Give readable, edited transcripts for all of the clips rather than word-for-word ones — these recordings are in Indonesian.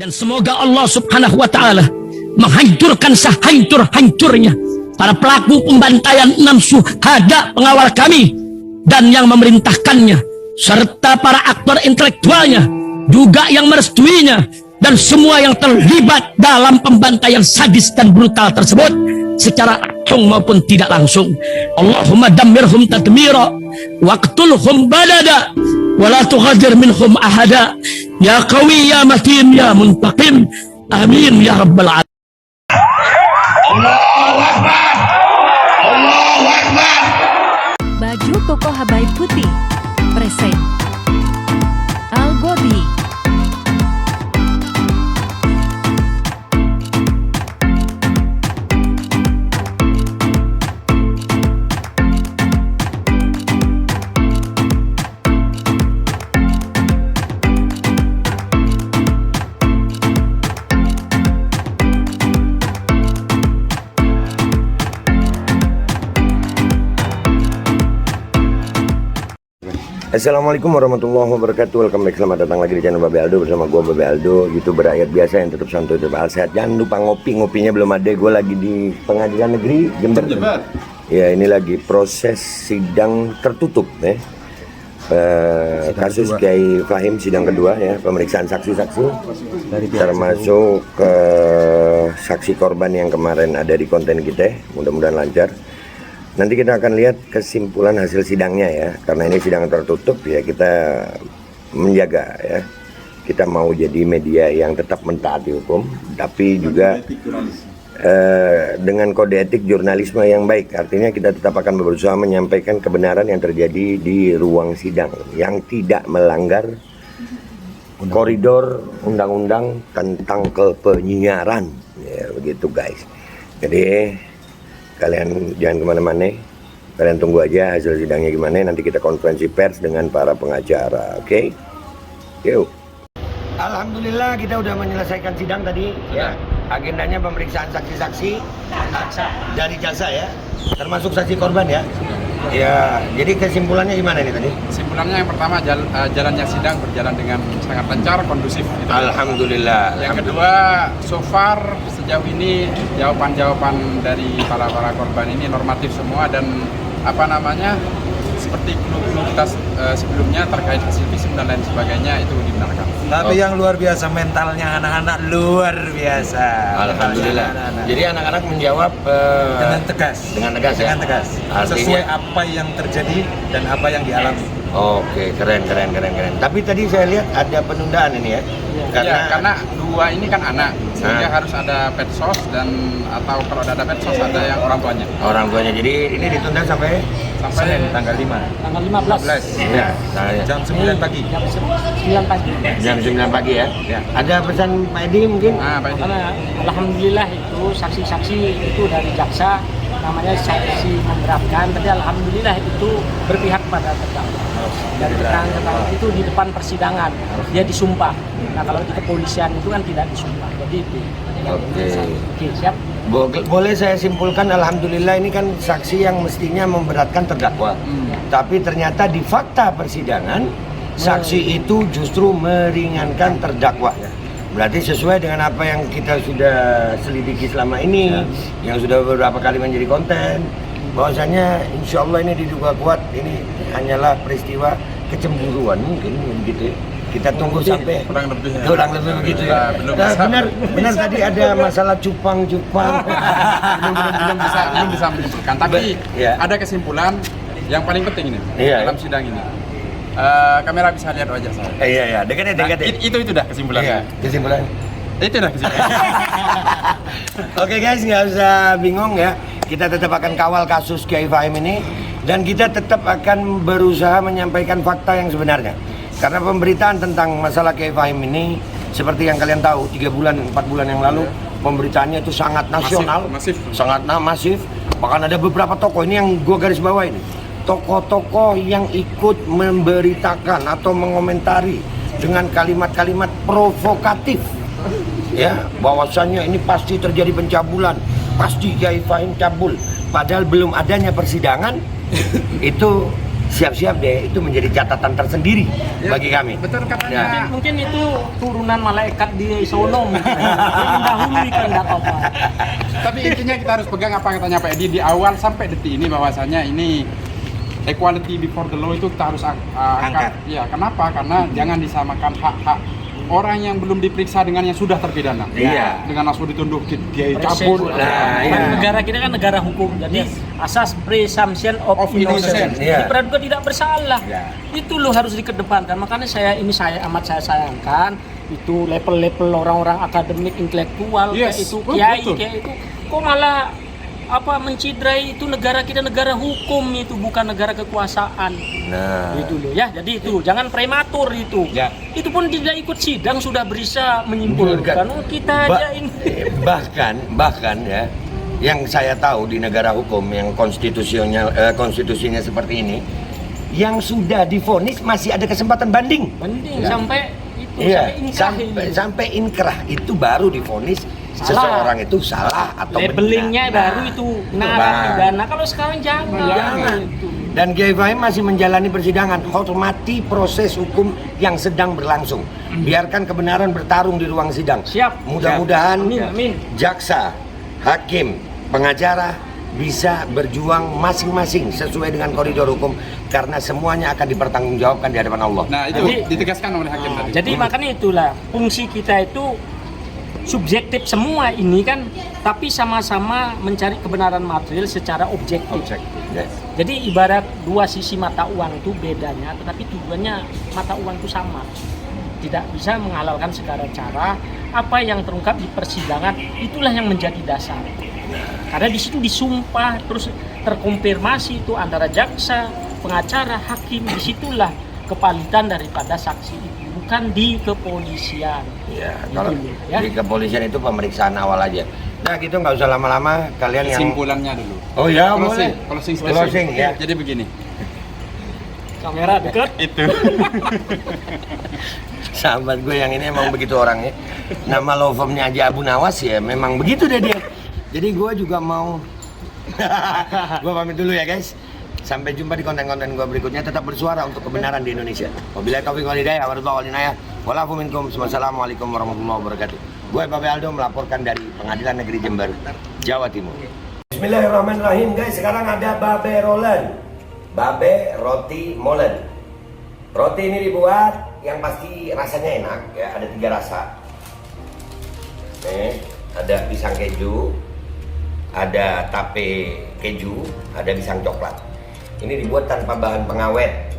Dan semoga Allah subhanahu wa ta'ala menghancurkan sehancur-hancurnya para pelaku pembantaian 6 syuhada pengawal kami dan yang memerintahkannya, serta para aktor intelektualnya juga yang merestuinya, dan semua yang terlibat dalam pembantaian sadis dan brutal tersebut secara langsung maupun tidak langsung. Allahumma dammirhum tadmira waqtulhum balada wala tughadir minhum ahada ya qawi ya matin ya muntaqim amin ya rabbal alamin. Allahu Akbar, Allahu Akbar. Baju koko Habaib putih present Al Gobi. Assalamualaikum warahmatullahi wabarakatuh. Welcome back, selamat datang lagi di channel Babe Aldo bersama gue Babe Aldo, YouTuber rakyat biasa yang tetap santuy, tetap sehat. Jangan lupa ngopinya belum ada. Gue lagi di Pengadilan Negeri Jember. Ya, ini lagi proses sidang tertutup ya. Kasus Kiai Fahim sidang kedua ya, pemeriksaan saksi-saksi termasuk saksi korban yang kemarin ada di konten kita. Mudah-mudahan lancar. Nanti kita akan lihat kesimpulan hasil sidangnya ya, karena ini sidang tertutup ya, kita menjaga ya, kita mau jadi media yang tetap mentaati hukum, tapi juga dengan kode etik jurnalisme yang baik. Artinya kita tetap akan berusaha menyampaikan kebenaran yang terjadi di ruang sidang, yang tidak melanggar koridor undang-undang tentang kepenyiaran ya, begitu guys. Jadi kalian jangan kemana-mana, kalian tunggu aja hasil sidangnya gimana. Nanti kita konferensi pers dengan para pengacara, oke? Yuk. Alhamdulillah kita udah menyelesaikan sidang tadi ya. Agendanya pemeriksaan saksi-saksi dari jaksa ya, termasuk saksi korban ya. Ya, jadi kesimpulannya gimana nih tadi? Kesimpulannya yang pertama, jalannya sidang berjalan dengan sangat lancar, kondusif. Gitu. Alhamdulillah. Yang kedua, so far sejauh ini jawaban-jawaban dari para korban ini normatif semua, dan seperti clue-clue kita sebelumnya terkait hasil visum dan lain sebagainya itu dibenarkan. Tapi yang luar biasa mentalnya anak-anak luar biasa. Alhamdulillah. Jadi anak-anak menjawab dengan tegas. Dengan tegas ya. Dengan tegas. Artinya, sesuai apa yang terjadi dan apa yang dialami. Oke, keren. Tapi tadi saya lihat ada penundaan ini ya. Karena dua ini kan anak, sehingga harus ada petsos dan atau kalau ada petsos ada yang orang tuanya. Orang tuanya. Jadi ini ditunda sampai tanggal 5. Tanggal 15. Ya, Jam 9 pagi. Jam 9 pagi. Jam 9 pagi ya. Ada pesan Pak Edi mungkin? Pak Edi. Karena alhamdulillah itu saksi-saksi itu dari jaksa, namanya saksi memberatkan, tapi alhamdulillah itu berpihak pada terdakwa. Dari keterangan itu di depan persidangan dia disumpah. Nah kalau di kepolisian itu kan tidak disumpah. Jadi itu. Oke, siap. Boleh saya simpulkan, alhamdulillah ini kan saksi yang mestinya memberatkan terdakwa. Tapi ternyata di fakta persidangan saksi itu justru meringankan terdakwa. Berarti sesuai dengan apa yang kita sudah selidiki selama ini, yang sudah beberapa kali menjadi konten, bahwasanya insya Allah ini diduga kuat ini hanyalah peristiwa kecemburuan mungkin begitu. Kita tunggu sampai kurang lebih begitu ya. Benar tadi ada masalah cupang. belum bisa menentukan. Tapi ada kesimpulan yang paling penting ini dalam sidang ini. Kamera bisa lihat wajah saya. Iya, dekat. Itu dah kesimpulannya. Kesimpulan. Itu dah kesimpulannya. Oke guys, nggak usah bingung ya. Kita tetap akan kawal kasus Kiai Fahim ini, dan kita tetap akan berusaha menyampaikan fakta yang sebenarnya. Karena pemberitaan tentang masalah Kiai Fahim ini, seperti yang kalian tahu, 4 bulan yang lalu, pemberitaannya itu sangat nasional, sangat masif. Bahkan ada beberapa tokoh, ini yang gua garis bawah ini, tokoh-tokoh yang ikut memberitakan atau mengomentari dengan kalimat-kalimat provokatif. Ya, bahwasannya ini pasti terjadi pencabulan, pasti Kiai Fahim cabul. Padahal belum adanya persidangan, itu siap-siap deh, itu menjadi catatan tersendiri bagi kami. Betul katanya. Mungkin itu turunan malaikat di sono. Mendahului kan nggak apa-apa. Tapi intinya kita harus pegang apa katanya Pak Edi di awal sampai detik ini, bahwasanya ini equality before the law itu kita harus angkat. Ya, kenapa? Karena jangan disamakan hak-hak orang yang belum diperiksa dengan yang sudah terpidana. Iya. Dengan langsung dituduh dia cabut. Nah, iya. Negara kita kan negara hukum, jadi asas presumption of innocence. Iya. Praduga tidak bersalah. Ya. Itu loh harus dikedepankan. Makanya saya amat saya sayangkan itu level-level orang-orang akademik intelektual kayak Yes, itu betul. kiai kayak itu kok malah mencidrai itu negara kita negara hukum itu bukan negara kekuasaan. Nah, Itu loh ya. Jadi itu jangan prematur itu. Ya. Itu pun tidak ikut sidang sudah bisa menyimpulkan. Oh, kita aja ini. bahkan ya, yang saya tahu di negara hukum yang konstitusinya seperti ini, yang sudah divonis masih ada kesempatan banding. Mending sampai itu Iya, sampai inkrah ini. sampai inkrah itu baru divonis Salah. seseorang itu salah atau Labelingnya benar. baru itu Bang. pidana. Kalau sekarang jangan. Itu. Dan Kiai Fahim masih menjalani persidangan. Hormati proses hukum yang sedang berlangsung. Biarkan kebenaran bertarung di ruang sidang. Siap. Mudah-mudahan Amin, amin. jaksa, hakim, pengacara bisa berjuang masing-masing sesuai dengan koridor hukum karena semuanya akan dipertanggungjawabkan di hadapan Allah. Nah, itu Jadi- ditegaskan oleh hakim tadi. Jadi makanya itulah fungsi kita itu subjektif semua ini kan, tapi sama-sama mencari kebenaran material secara objektif. Yes. Jadi ibarat dua sisi mata uang itu bedanya, tetapi tujuannya mata uang itu sama. Tidak bisa menghalalkan segala cara. Apa yang terungkap di persidangan itulah yang menjadi dasar. Karena di situ disumpah terus terkonfirmasi itu antara jaksa, pengacara, hakim. Disitulah kepalitan daripada saksi itu, bukan di kepolisian. Ya, Gitu kalau loh, ya. di kepolisian itu pemeriksaan awal aja. Nah, gitu nggak usah lama-lama. Kalian yang Kesimpulannya dulu. Oh ya, boleh. Closing Closing, ya. Jadi begini. Kamera dekat. Itu. Sahabat gue yang ini emang begitu orangnya. Nama law firm-nya aja Abu Nawas ya, memang begitu deh dia. Jadi gue juga mau gue pamit dulu ya guys. Sampai jumpa di konten-konten gue berikutnya. Tetap bersuara untuk kebenaran di Indonesia. Wabillahi taufiq wal hidayah. Walafu minkum. Wassalamualaikum warahmatullahi wabarakatuh. Gue Babe Aldo melaporkan dari Pengadilan Negeri Jember, Jawa Timur. Bismillahirrahmanirrahim guys. Sekarang ada Babe Rolen, Babe Roti Molen. Roti ini dibuat yang pasti rasanya enak ya. Ada 3 rasa. Ada pisang keju, ada tape keju, ada pisang coklat. Ini dibuat tanpa bahan pengawet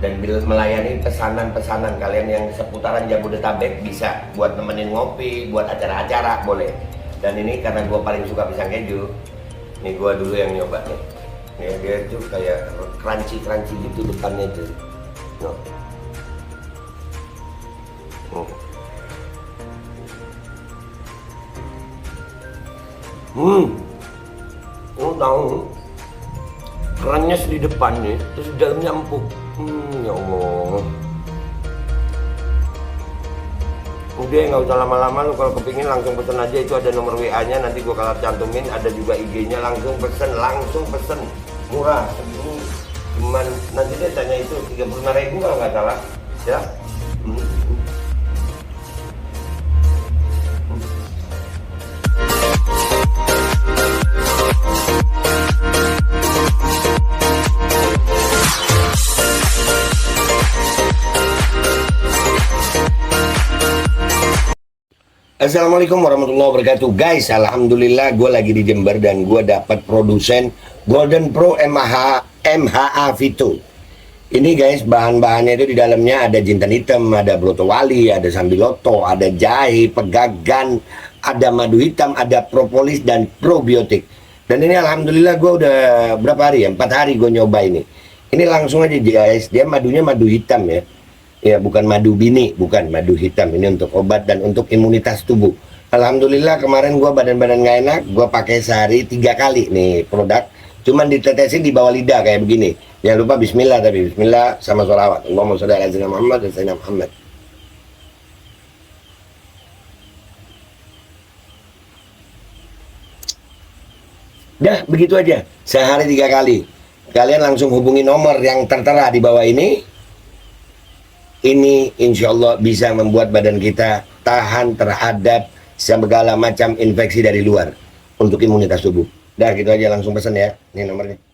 dan melayani pesanan-pesanan kalian yang seputaran Jabodetabek, bisa buat nemenin ngopi, buat acara-acara boleh. Dan ini karena gue paling suka pisang keju, nih gue dulu yang nyoba nih. Ya, dia tuh kayak crunchy gitu depannya tuh. No. Lu tahu kerannya di depan nih, terus di dalamnya empuk. Ya Allah. Udah nggak usah lama-lama, lu kalau kepingin langsung pesen aja, itu ada nomor WA-nya, nanti gua kalau cantumin, ada juga IG-nya, langsung pesen, murah. Cuman nanti dia tanya itu 35.000 kalau nggak salah, ya. Assalamualaikum warahmatullahi wabarakatuh. Guys, alhamdulillah gue lagi di Jember dan gue dapat produsen Golden Pro MHA Vito. Ini guys, bahan-bahannya itu di dalamnya ada jintan hitam, ada broto wali, ada sambiloto, ada jahe, pegagan, ada madu hitam, ada propolis dan probiotik. Dan ini alhamdulillah gue udah berapa hari ya? 4 hari gue nyoba ini. Ini langsung aja guys, dia madunya madu hitam ya. Ya, bukan madu bini, bukan madu hitam. Ini untuk obat dan untuk imunitas tubuh. Alhamdulillah kemarin gua badan-badan nggak enak, gua pakai sehari 3 kali nih produk. Cuman ditetesin di bawah lidah kayak begini. Jangan lupa bismillah, tapi bismillah sama sholawat. Allahumma sholli ala sayyidina Muhammad dan sayyidina Muhammad. Dah, begitu aja. Sehari 3 kali. kalian langsung hubungi nomor yang tertera di bawah ini. Ini insya Allah bisa membuat badan kita tahan terhadap segala macam infeksi dari luar untuk imunitas tubuh. Dah gitu aja, langsung pesan ya, ini nomornya.